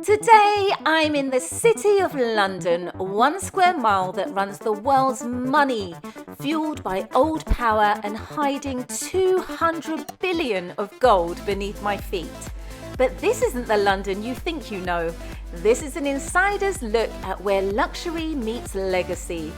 Today I'm in the City of London, 1 square mile that runs the world's money, fueled by old power and hiding 200 billion of gold beneath my feet. But this isn't the London you think you know. This is an insider's look at where luxury meets legacy.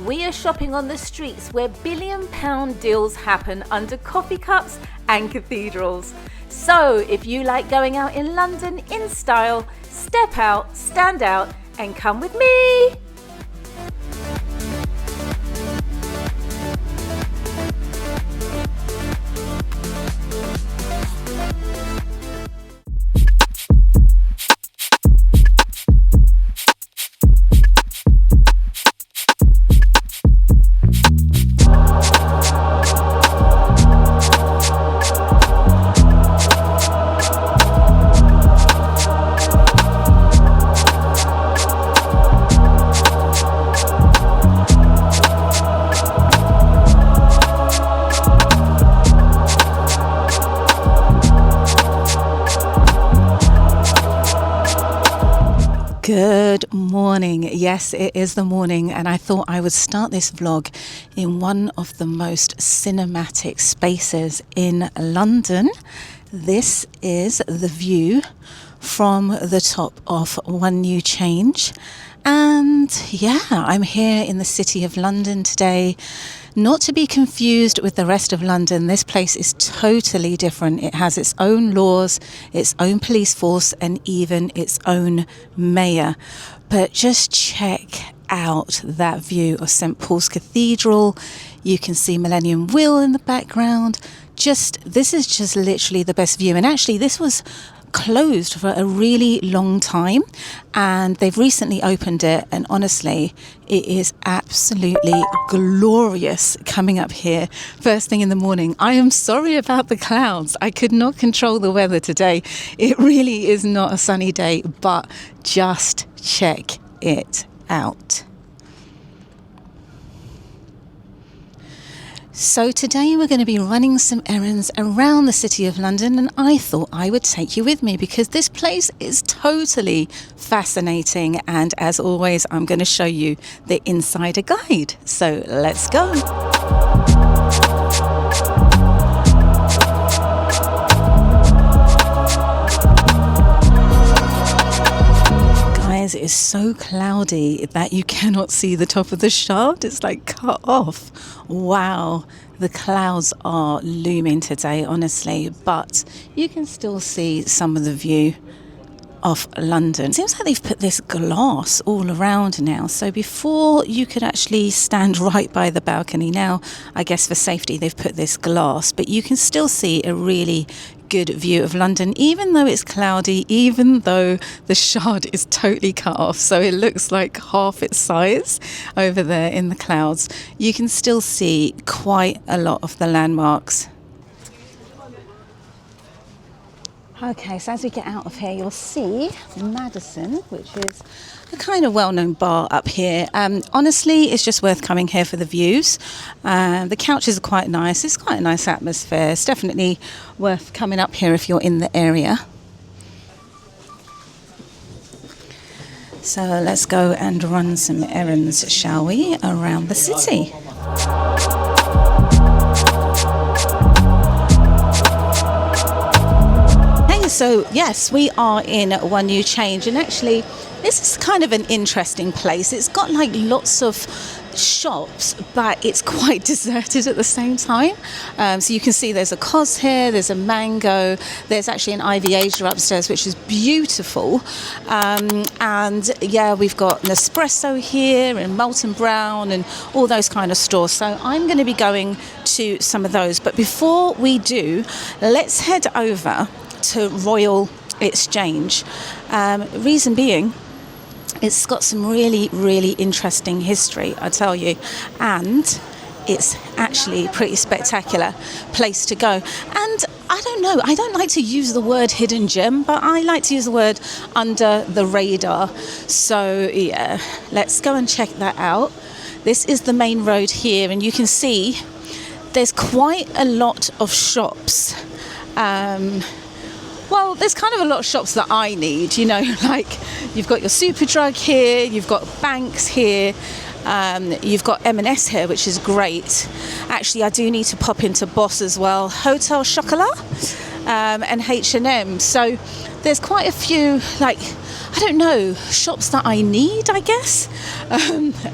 We are shopping on the streets where billion-pound deals happen under coffee cups and cathedrals. So if you like going out in London in style, step out, stand out, and come with me. Good morning. Yes, it is the morning, and I thought I would start this vlog in one of the most cinematic spaces in London. This is the view from the top of One New Change. And yeah, I'm here in the City of London today. Not to be confused with the rest of London, this place is totally different. It has its own laws, its own police force, and even its own mayor. But just check out that view of St. Paul's Cathedral. You can see Millennium Wheel in the background. This is just literally the best view. And actually, this was closed for a really long time, and they've recently opened it, and honestly it is absolutely glorious coming up here first thing in the morning. I am sorry about the clouds. I could not control the weather today. It really is not a sunny day, but just check it out. So today we're going to be running some errands around the City of London, and I thought I would take you with me because this place is totally fascinating, and as always I'm going to show you the insider guide. So let's go. It is so cloudy that you cannot see the top of the shaft. It's like cut off. Wow, the clouds are looming today, honestly, but you can still see some of the view of London. It seems like they've put this glass all around now, so before you could actually stand right by the balcony. Now I guess for safety they've put this glass, but you can still see a really good view of London, even though it's cloudy, even though the Shard is totally cut off, so it looks like half its size over there in the clouds. You can still see quite a lot of the landmarks. Okay, so as we get out of here, you'll see Madison, which is a kind of well-known bar up here. Honestly, it's just worth coming here for the views. The couches are quite nice. It's quite a nice atmosphere. It's definitely worth coming up here if you're in the area. So let's go and run some errands, shall we, around the city. So yes, we are in One New Change, and actually this is kind of an interesting place. It's got like lots of shops, but it's quite deserted at the same time. So you can see there's a Cos here, there's a Mango, there's actually an Ivy Asia upstairs, which is beautiful. And yeah, we've got Nespresso here and Molten Brown and all those kind of stores. So I'm going to be going to some of those. But before we do, let's head over to Royal Exchange. Reason being, it's got some really, really interesting history, I tell you, and it's actually a pretty spectacular place to go. And I don't know, I don't like to use the word hidden gem, but I like to use the word under the radar. So yeah, let's go and check that out. This is the main road here, and you can see there's quite a lot of shops Well, there's kind of a lot of shops that I need, you know, like you've got your Superdrug here, you've got banks here, you've got M&S here, which is great. Actually, I do need to pop into Boss as well, Hotel Chocolat, and H&M. So there's quite a few, like, I don't know, shops that I need, I guess,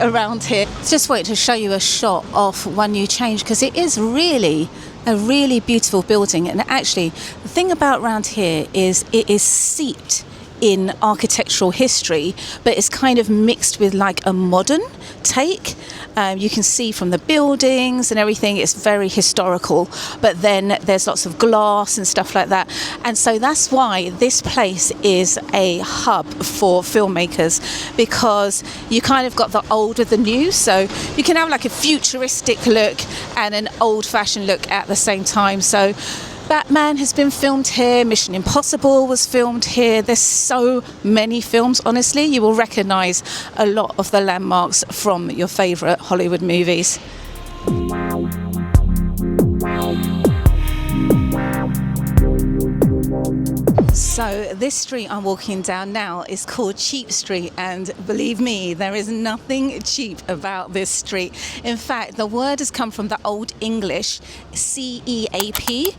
around here. Just wanted to show you a shot of One New Change, because it is really a really beautiful building. And actually, the thing about around here is it is steeped in architectural history, but it's kind of mixed with like a modern take. You can see from the buildings and everything, it's very historical, but then there's lots of glass and stuff like that. And so that's why this place is a hub for filmmakers, because you kind of got the old with the new. So you can have like a futuristic look and an old-fashioned look at the same time. So Batman has been filmed here, Mission Impossible was filmed here. There's so many films, honestly. You will recognise a lot of the landmarks from your favourite Hollywood movies. So this street I'm walking down now is called Cheap Street, and believe me, there is nothing cheap about this street. In fact, the word has come from the Old English CEAP,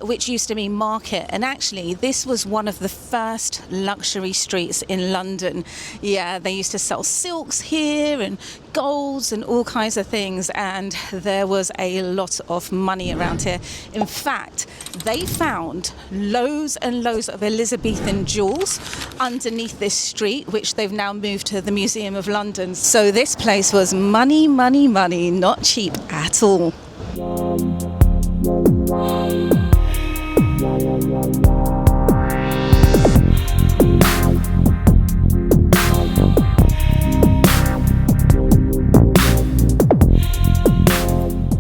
which used to mean market, and actually this was one of the first luxury streets in London. Yeah, they used to sell silks here and golds and all kinds of things, and there was a lot of money around here. In fact, they found loads and loads of Elizabethan jewels underneath this street, which they've now moved to the Museum of London. So this place was money, money, money, not cheap at all.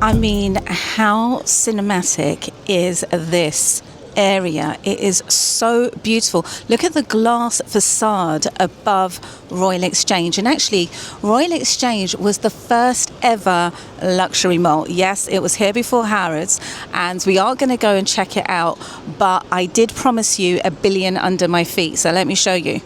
I mean, how cinematic is this area? It is so beautiful. Look at the glass facade above Royal Exchange. And actually, Royal Exchange was the first ever luxury mall. Yes, it was here before Harrods, and we are going to go and check it out. But I did promise you a billion under my feet, so let me show you.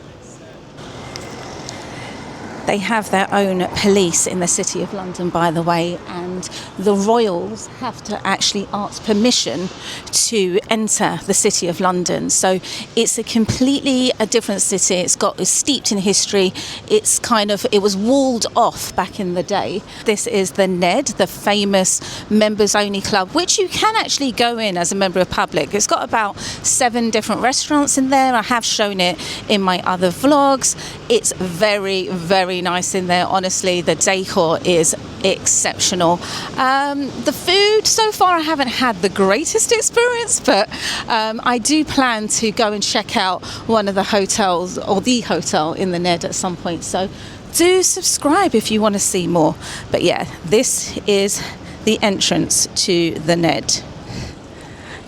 They have their own police in the City of London, by the way, and the royals have to actually ask permission to enter the City of London. So it's a completely different city. It's steeped in history. It was walled off back in the day. This is the Ned, the famous members-only club, which you can actually go in as a member of public. It's got about 7 different restaurants in there. I have shown it in my other vlogs. It's very, very nice in there. Honestly, the decor is exceptional. The food so far, I haven't had the greatest experience, but I do plan to go and check out one of the hotels, or the hotel in the Ned, at some point. So do subscribe if you want to see more. But yeah, this is the entrance to the Ned.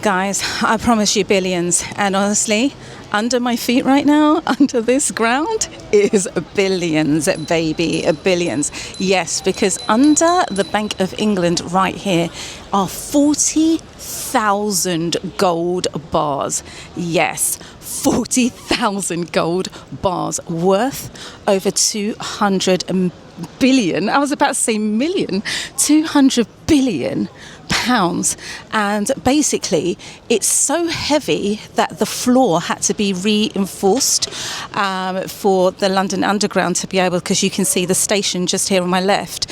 Guys, I promise you billions, and honestly, under my feet right now, under this ground, is billions, baby, billions. Yes, because under the Bank of England right here are 40,000 gold bars. Yes, 40,000 gold bars worth over 200 billion. I was about to say million. 200 billion pounds, and basically it's so heavy that the floor had to be reinforced for the London Underground to be able, because you can see the station just here on my left,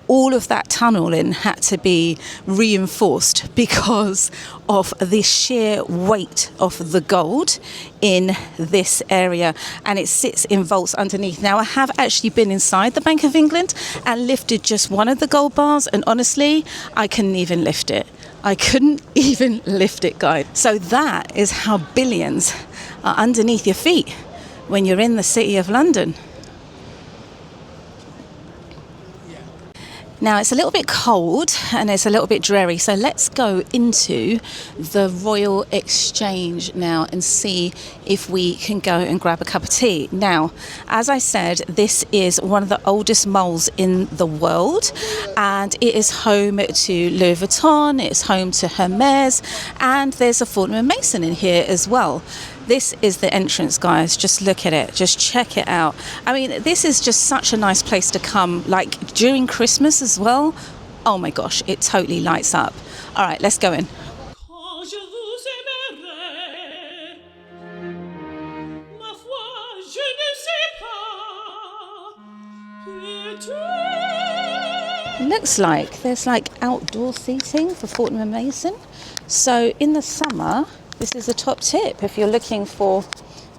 all of that tunneling had to be reinforced because of the sheer weight of the gold in this area, and it sits in vaults underneath. Now, I have actually been inside the Bank of England and lifted just one of the gold bars, and honestly, I couldn't even lift it. I couldn't even lift it, guys. So that is how billions are underneath your feet when you're in the City of London. Now it's a little bit cold and it's a little bit dreary, so let's go into the Royal Exchange now and see if we can go and grab a cup of tea. Now, as I said, this is one of the oldest malls in the world, and it is home to Louis Vuitton, it's home to Hermes, and there's a Fortnum & Mason in here as well. This is the entrance, guys. Just look at it. Just check it out. I mean, this is just such a nice place to come, like during Christmas as well. Oh my gosh, it totally lights up. All right, let's go in. It looks like there's like outdoor seating for Fortnum & Mason. So in the summer, this is a top tip if you're looking for,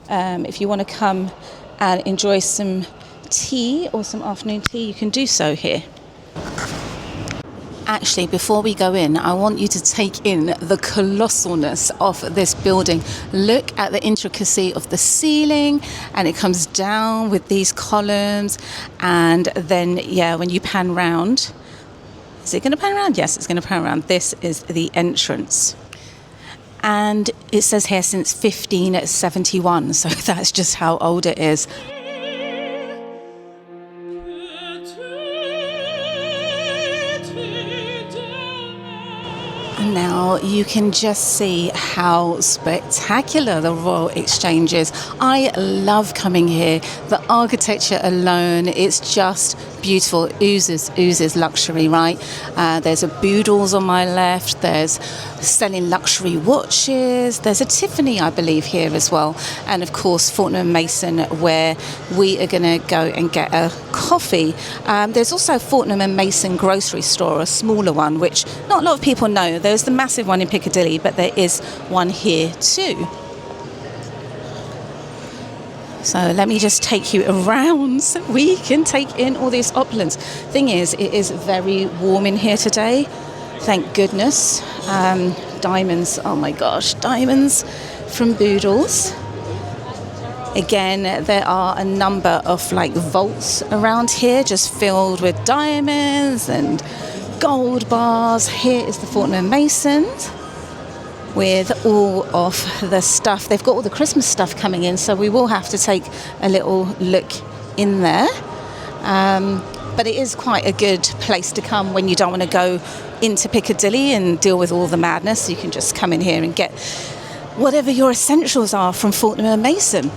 if you want to come and enjoy some tea or some afternoon tea, you can do so here. Actually, before we go in, I want you to take in the colossalness of this building. Look at the intricacy of the ceiling, and it comes down with these columns, and then, yeah, when you pan round, is it going to pan around? Yes, it's going to pan around. This is the entrance. And it says here since 1571, so that's just how old it is. And now you can just see how spectacular the Royal Exchange is. I love coming here. The architecture alone, it's just beautiful. Oozes luxury, right? There's a Boodles on my left. There's selling luxury watches. There's a Tiffany, I believe, here as well. And of course, Fortnum & Mason, where we are going to go and get a coffee. There's also a Fortnum & Mason grocery store, a smaller one, which not a lot of people know. There's the massive one in Piccadilly, but there is one here too. So let me just take you around so we can take in all these opulence. Thing is, it is very warm in here today. Thank goodness. Diamonds, oh my gosh, diamonds from Boodles. Again, there are a number of like vaults around here just filled with diamonds and gold bars. Here is the Fortnum & Masons with all of the stuff. They've got all the Christmas stuff coming in, so we will have to take a little look in there. But it is quite a good place to come when you don't want to go into Piccadilly and deal with all the madness. You can just come in here and get whatever your essentials are from Fortnum & Mason.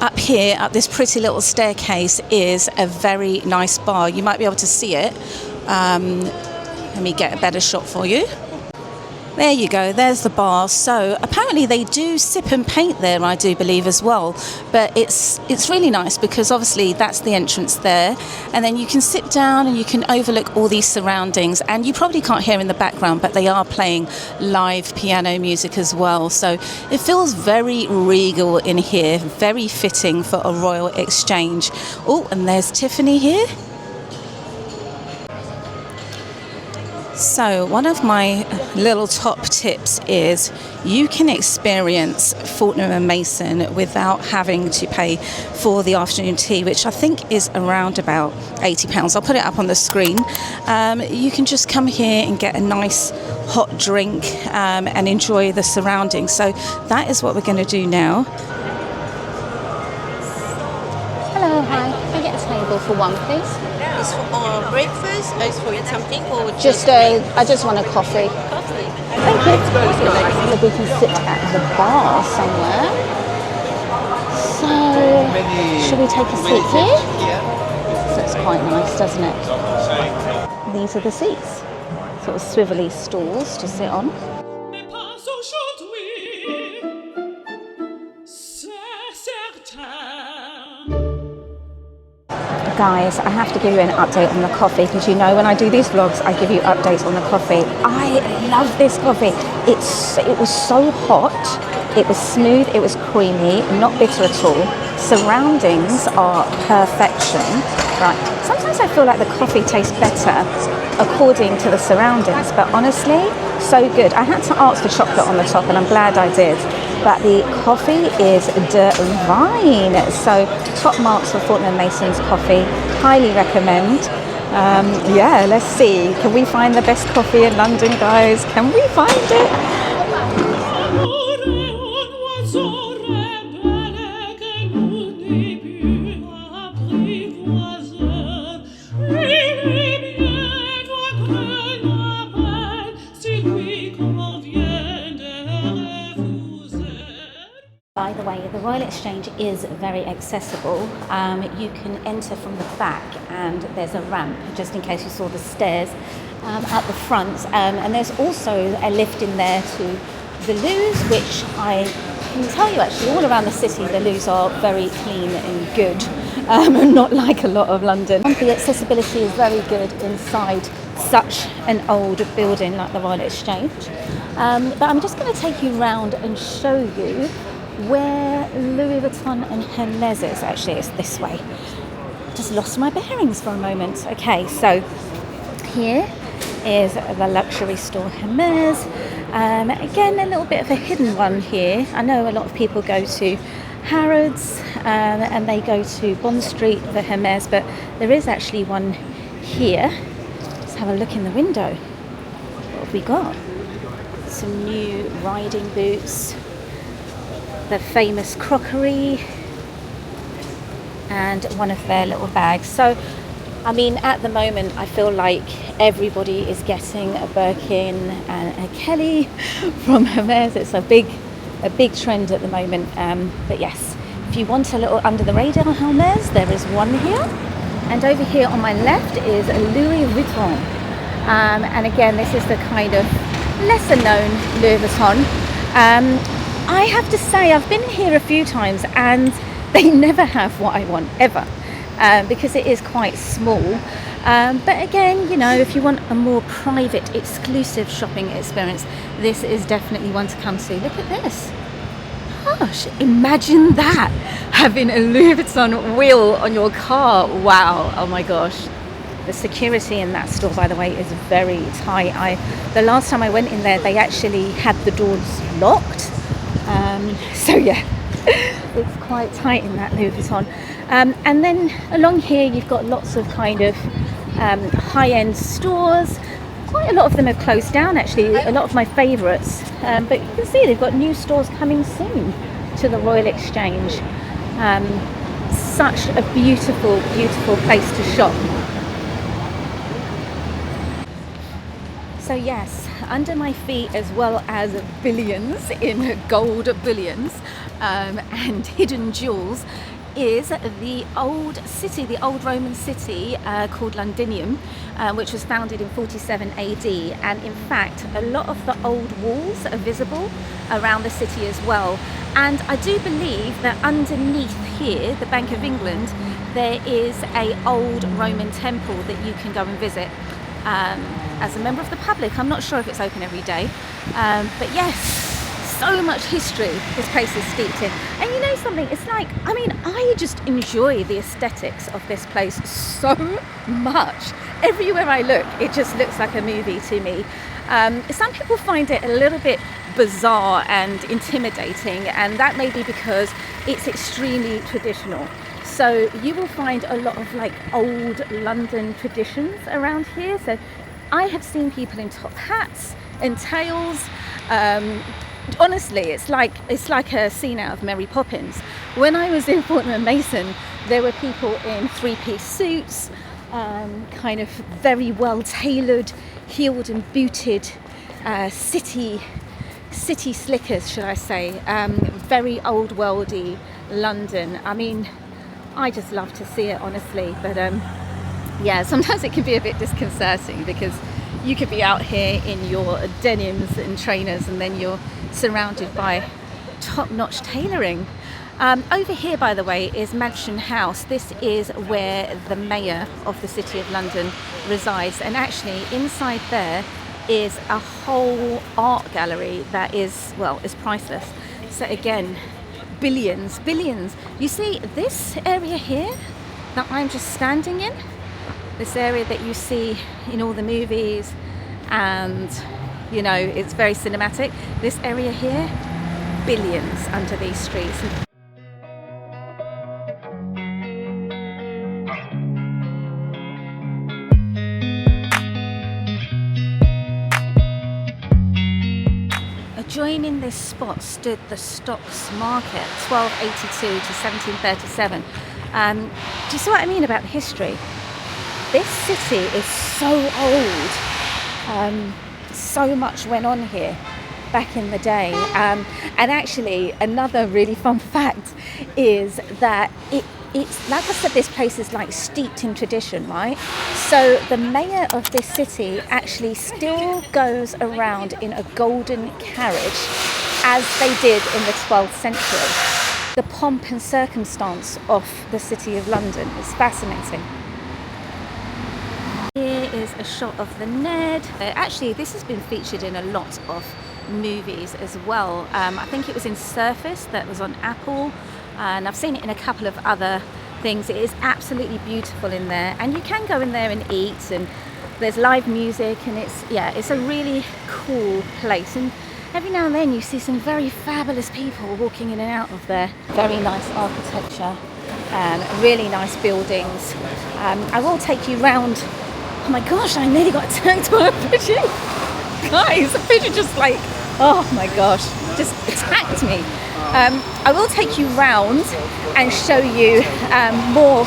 Up here, up this pretty little staircase, is a very nice bar. You might be able to see it. Let me get a better shot for you. There you go, there's the bar. So apparently they do sip and paint there, I do believe as well. But it's really nice because obviously that's the entrance there. And then you can sit down and you can overlook all these surroundings. And you probably can't hear in the background, but they are playing live piano music as well. So it feels very regal in here, very fitting for a Royal Exchange. Oh, and there's Tiffany here. So one of my little top tips is you can experience Fortnum & Mason without having to pay for the afternoon tea, which I think is around about £80. I'll put it up on the screen. You can just come here and get a nice hot drink and enjoy the surroundings. So that is what we're going to do now. Hello, hi. Can I get a table for one, please? It's for breakfast, or it's for something, or Just I just want a coffee. coffee? Thank you. Maybe we can sit at the bar somewhere. So, should we take a seat here? So it's quite nice, doesn't it? These are the seats. Sort of swivelly stools to sit on. Guys, I have to give you an update on the coffee because you know when I do these vlogs I give you updates on the coffee. I love this coffee. It was so hot, it was smooth, it was creamy, not bitter at all. Surroundings are perfection. Right, sometimes I feel like the coffee tastes better according to the surroundings, but honestly, so good. I had to ask for chocolate on the top and I'm glad I did. But the coffee is divine. So top marks for Fortnum & Mason's coffee. Highly recommend. Yeah, let's see. Can we find the best coffee in London, guys? Can we find it? By the way, the Royal Exchange is very accessible. You can enter from the back and there's a ramp, just in case you saw the stairs at the front. And there's also a lift in there to the loos, which I can tell you actually all around the city the loos are very clean and good, not like a lot of London. The accessibility is very good inside such an old building like the Royal Exchange. But I'm just going to take you around and show you where Louis Vuitton and Hermes is. Actually, it's this way. Just lost my bearings for a moment. Okay, so here is the luxury store Hermes. Again, a little bit of a hidden one here. I know a lot of people go to Harrods and they go to Bond Street for Hermes, but there is actually one here. Let's have a look in the window. What have we got? Some new riding boots, the famous crockery, and one of their little bags. So, I mean, at the moment, I feel like everybody is getting a Birkin and a Kelly from Hermes. It's a big trend at the moment. But yes, if you want a little under the radar Hermes, there is one here. And over here on my left is Louis Vuitton. And again, this is the kind of lesser known Louis Vuitton. I have to say, I've been here a few times and they never have what I want, ever, because it is quite small. But again, you know, if you want a more private, exclusive shopping experience, this is definitely one to come to. Look at this. Gosh, imagine that, having a Louis Vuitton wheel on your car. Wow, oh my gosh. The security in that store, by the way, is very tight. The last time I went in there, they actually had the doors locked. So yeah, it's quite tight in that Louis Vuitton. And then along here you've got lots of kind of high-end stores. Quite a lot of them have closed down actually, a lot of my favourites. But you can see they've got new stores coming soon to the Royal Exchange. Such a beautiful, beautiful place to shop. So yes, under my feet, as well as billions in gold bullions and hidden jewels, is the old city, the old Roman city called Londinium, which was founded in 47 AD. And in fact, a lot of the old walls are visible around the city as well. And I do believe that underneath here, the Bank of England, there is a old Roman temple that you can go and visit. As a member of the public. I'm not sure if it's open every day, but yes, so much history this place is steeped in. And you know something, it's like, I mean, I just enjoy the aesthetics of this place so much. Everywhere I look, it just looks like a movie to me. Some people find it a little bit bizarre and intimidating, and that may be because it's extremely traditional. So you will find a lot of like old London traditions around here. So I have seen people in top hats and tails. Honestly, it's like a scene out of Mary Poppins. When I was in Fortnum & Mason, there were people in three-piece suits, kind of very well tailored, heeled and booted city slickers, should I say. Very old worldy London. I mean, I just love to see it, honestly. But yeah, sometimes it can be a bit disconcerting because you could be out here in your denims and trainers and then you're surrounded by top-notch tailoring. Over here, by the way, is Mansion House. This is where the mayor of the City of London resides, and actually inside there is a whole art gallery that is, well, is priceless. So again, billions. You see this area here that I'm just standing in, this area that you see in all the movies, and you know, it's very cinematic. This area here, billions under these streets. right in this spot stood the stocks market, 1282 to 1737. Do you see what I mean about the history? This city is so old. So much went on here back in the day. And actually, another really fun fact is that it's like I said, this place is like steeped in tradition, right? So the mayor of this city actually still goes around in a golden carriage as they did in the 12th century. The pomp and circumstance of the city of London is fascinating. Here is a shot of the Ned. Actually, this has been featured in a lot of movies as well. I think it was in Surface, that was on Apple, and I've seen it in a couple of other things. It is absolutely beautiful in there, and you can go in there and eat, and there's live music, and it's a really cool place. And every now and then you see some very fabulous people walking in and out of there. Very nice architecture, really nice buildings. I will take you round. Oh my gosh, I nearly got attacked by a pigeon. Guys, the pigeon just like, oh my gosh, just attacked me. I will take you round and show you more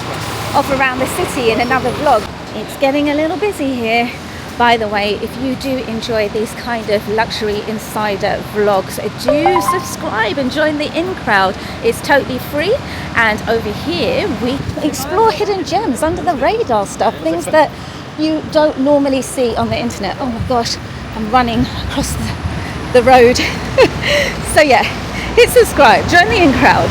of around the city in another vlog. It's getting a little busy here. By the way, if you do enjoy these kind of luxury insider vlogs, do subscribe and join the in crowd. It's totally free. And over here, we explore hidden gems, under the radar stuff, things that you don't normally see on the internet. Oh my gosh, I'm running across the road. So yeah, hit subscribe, join the in crowd.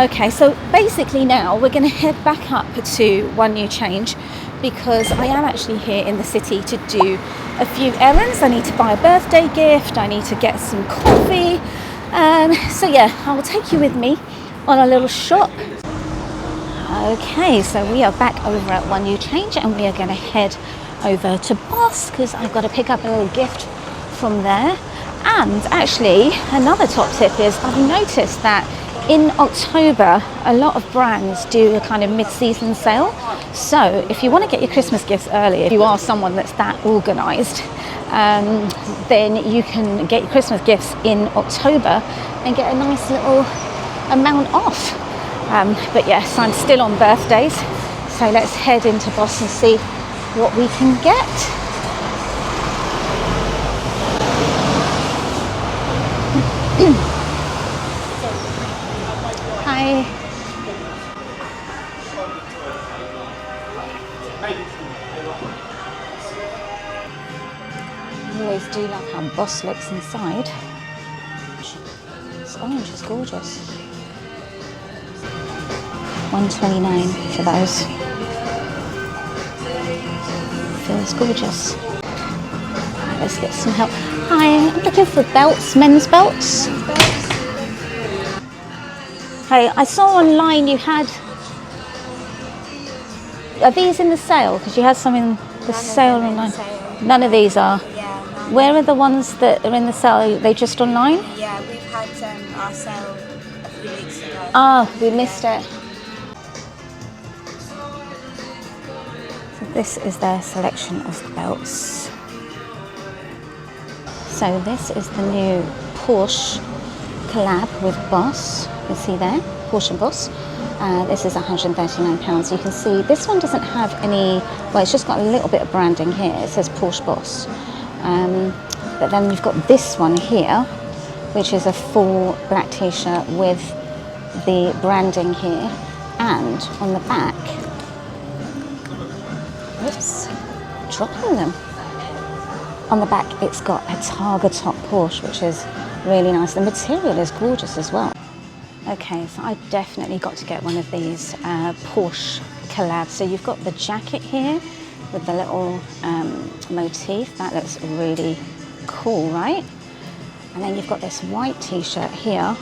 Okay, so basically now we're going to head back up to One New Change, because I am actually here in the city to do a few errands. I need to buy a birthday gift, I need to get some coffee. So yeah, I will take you with me on a little shop. Okay, so we are back over at One New Change, and we are going to head over to Boss because I've got to pick up a little gift from there. And actually, another top tip is I've noticed that in October, a lot of brands do a kind of mid-season sale. So if you want to get your Christmas gifts early, if you are someone that's that organised, then you can get your Christmas gifts in October and get a nice little amount off. But yes, I'm still on birthdays, so let's head into Boss and see what we can get. Hi. I always do love how Boss looks inside. This orange is gorgeous. $129 for those. Feels gorgeous. Let's get some help. Hi, I'm looking for belts, men's belts. Hey, I saw online you had. Are these in the sale? Because you had some in the sale online. None of these are. Yeah. Where are the ones that are in the sale? Are they just online? Yeah, we've had our sale a few weeks ago. Ah, we missed it. So this is their selection of the belts. So this is the new Porsche Collab with Boss. You can see there, Porsche-Boss. This is £139. You can see this one doesn't have any, well, it's just got a little bit of branding here. It says Porsche-Boss. But then you've got this one here, which is a full black t-shirt with the branding here. And on the back, whoops, dropping them. On the back, it's got a Targa top Porsche, which is really nice. The material is gorgeous as well. Okay, so I definitely got to get one of these Porsche Collab. So you've got the jacket here with the little motif. That looks really cool, right? And then you've got this white t-shirt here.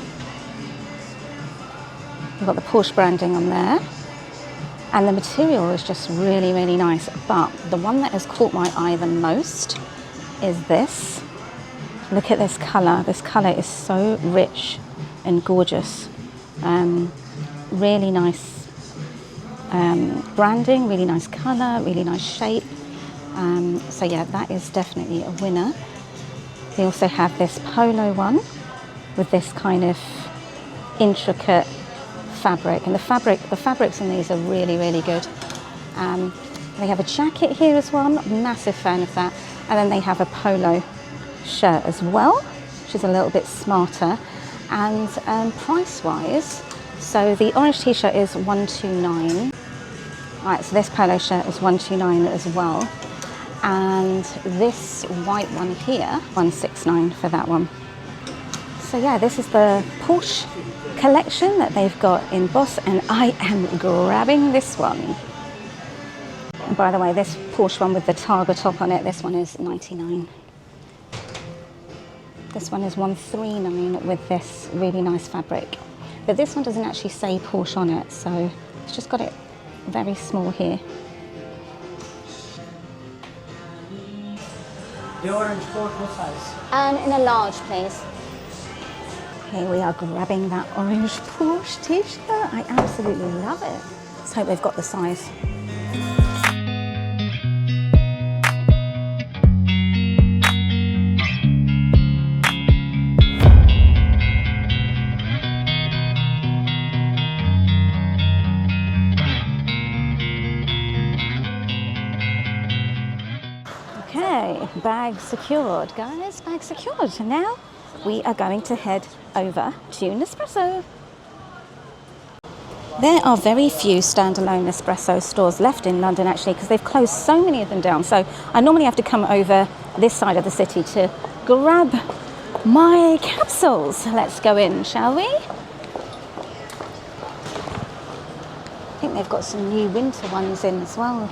You've got the Porsche branding on there. And the material is just really, really nice. But the one that has caught my eye the most is this. Look at this colour. This colour is so rich and gorgeous. Really nice branding, really nice colour, really nice shape. So yeah, that is definitely a winner. They also have this polo one with this kind of intricate fabric, and the fabrics in these are really, really good. They have a jacket here as well. I'm not a massive fan of that. And then they have a polo shirt as well, which is a little bit smarter. And price-wise, so the orange t-shirt is $129. Right, so this polo shirt is $129 as well. And this white one here, $169 for that one. So yeah, this is the Porsche collection that they've got in Boss, and I am grabbing this one. And by the way, this Porsche one with the Targa top on it, this one is $99. This one is $139 with this really nice fabric. But this one doesn't actually say Porsche on it, so it's just got it very small here. The orange coat, what size? In a large, please. Here we are grabbing that orange Porsche t-shirt. I absolutely love it. Let's hope they've got the size. Okay, bag secured, guys, bag secured. And now we are going to head over to Nespresso. There are very few standalone Nespresso stores left in London, actually, because they've closed so many of them down. So I normally have to come over this side of the city to grab my capsules. Let's go in, shall we? I think they've got some new winter ones in as well.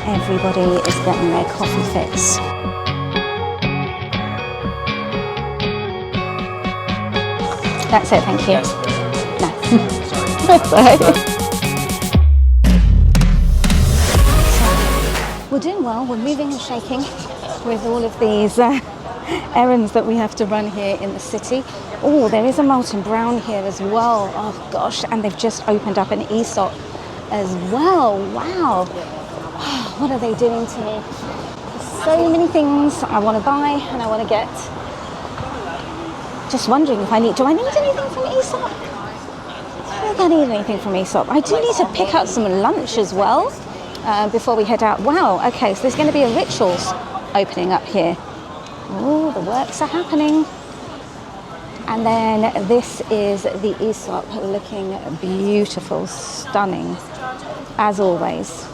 Everybody is getting their coffee fix. That's it, thank you. No. That's all right. We're doing well, we're moving and shaking with all of these errands that we have to run here in the city. Oh, there is a Molten Brown here as well. Oh gosh, and they've just opened up an ESOP as well. Wow. What are they doing to me? There's so many things I want to buy and I want to get. Just wondering if do I need anything from ESOP? I don't think I need anything from ESOP. I do need to pick up some lunch as well before we head out. Wow, okay, so there's going to be a Rituals opening up here. Oh, the works are happening. And then this is the ESOP, looking beautiful, stunning, as always.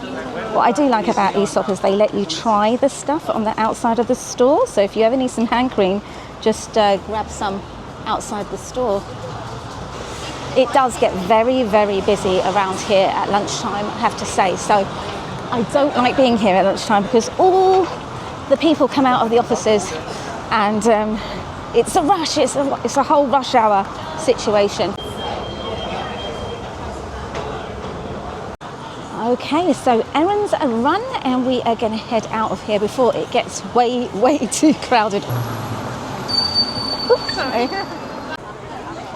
What I do like about ESOP is they let you try the stuff on the outside of the store. So if you ever need some hand cream, just grab some outside the store. It does get very, very busy around here at lunchtime, I have to say. So I don't like being here at lunchtime because all the people come out of the offices and it's a rush, it's a whole rush hour situation. Okay, so errands are run and we are going to head out of here before it gets way, way too crowded. Oops, sorry.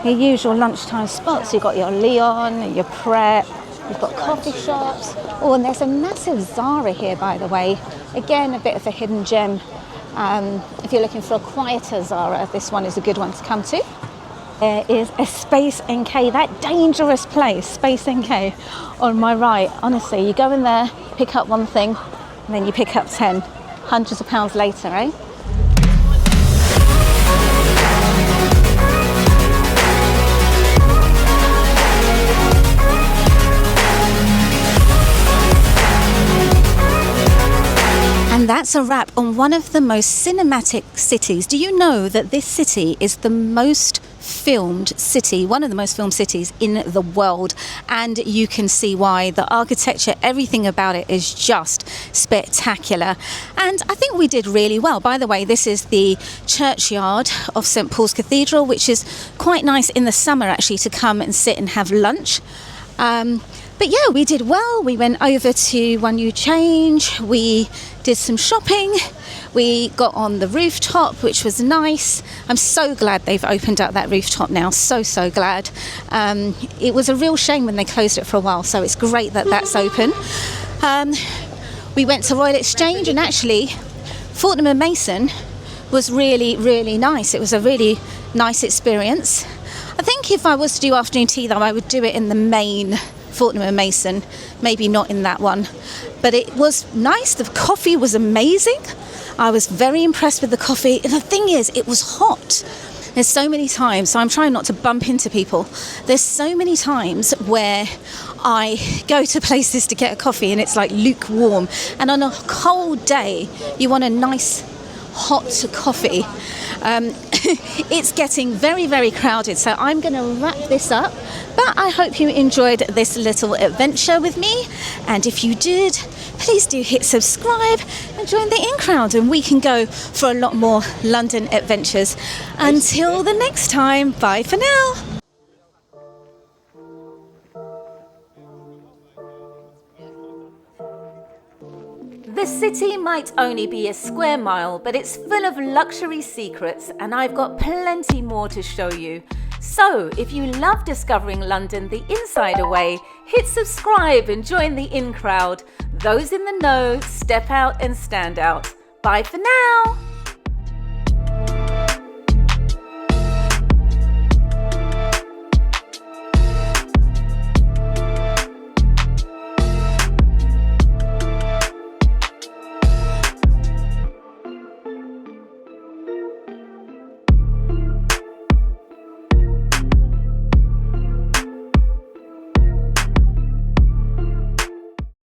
Your usual lunchtime spots, you've got your Leon, your Pret, you've got coffee shops. Oh, and there's a massive Zara here, by the way. Again, a bit of a hidden gem. If you're looking for a quieter Zara, this one is a good one to come to. There is a Space NK, that dangerous place, Space NK, on my right. Honestly, you go in there, pick up one thing, and then you pick up 10, hundreds of pounds later, eh? And that's a wrap on one of the most cinematic cities. Do you know that this city is the most filmed city, one of the most filmed cities in the world? And you can see why. The architecture, everything about it is just spectacular. And I think we did really well. By the way, this is the churchyard of St. Paul's Cathedral, which is quite nice in the summer actually to come and sit and have lunch. But yeah, we did well. We went over to One You Change. We did some shopping. We got on the rooftop, which was nice. I'm so glad they've opened up that rooftop now. So glad. It was a real shame when they closed it for a while, so it's great that that's open. We went to Royal Exchange, and actually, Fortnum and Mason was really, really nice. It was a really nice experience. I think if I was to do afternoon tea though, I would do it in the main Fortnum and Mason, maybe not in that one. But it was nice. The coffee was amazing. I was very impressed with the coffee. And the thing is, it was hot. There's so many times, so I'm trying not to bump into people. There's so many times where I go to places to get a coffee and it's like lukewarm. And on a cold day, you want a nice hot coffee. It's getting very, very crowded, so I'm going to wrap this up. But I hope you enjoyed this little adventure with me. And if you did, please do hit subscribe and join the in crowd, and we can go for a lot more London adventures. Until the next time, bye for now. The city might only be a square mile, but it's full of luxury secrets, and I've got plenty more to show you. So, if you love discovering London the insider way, hit subscribe and join the in crowd. Those in the know, step out and stand out. Bye for now.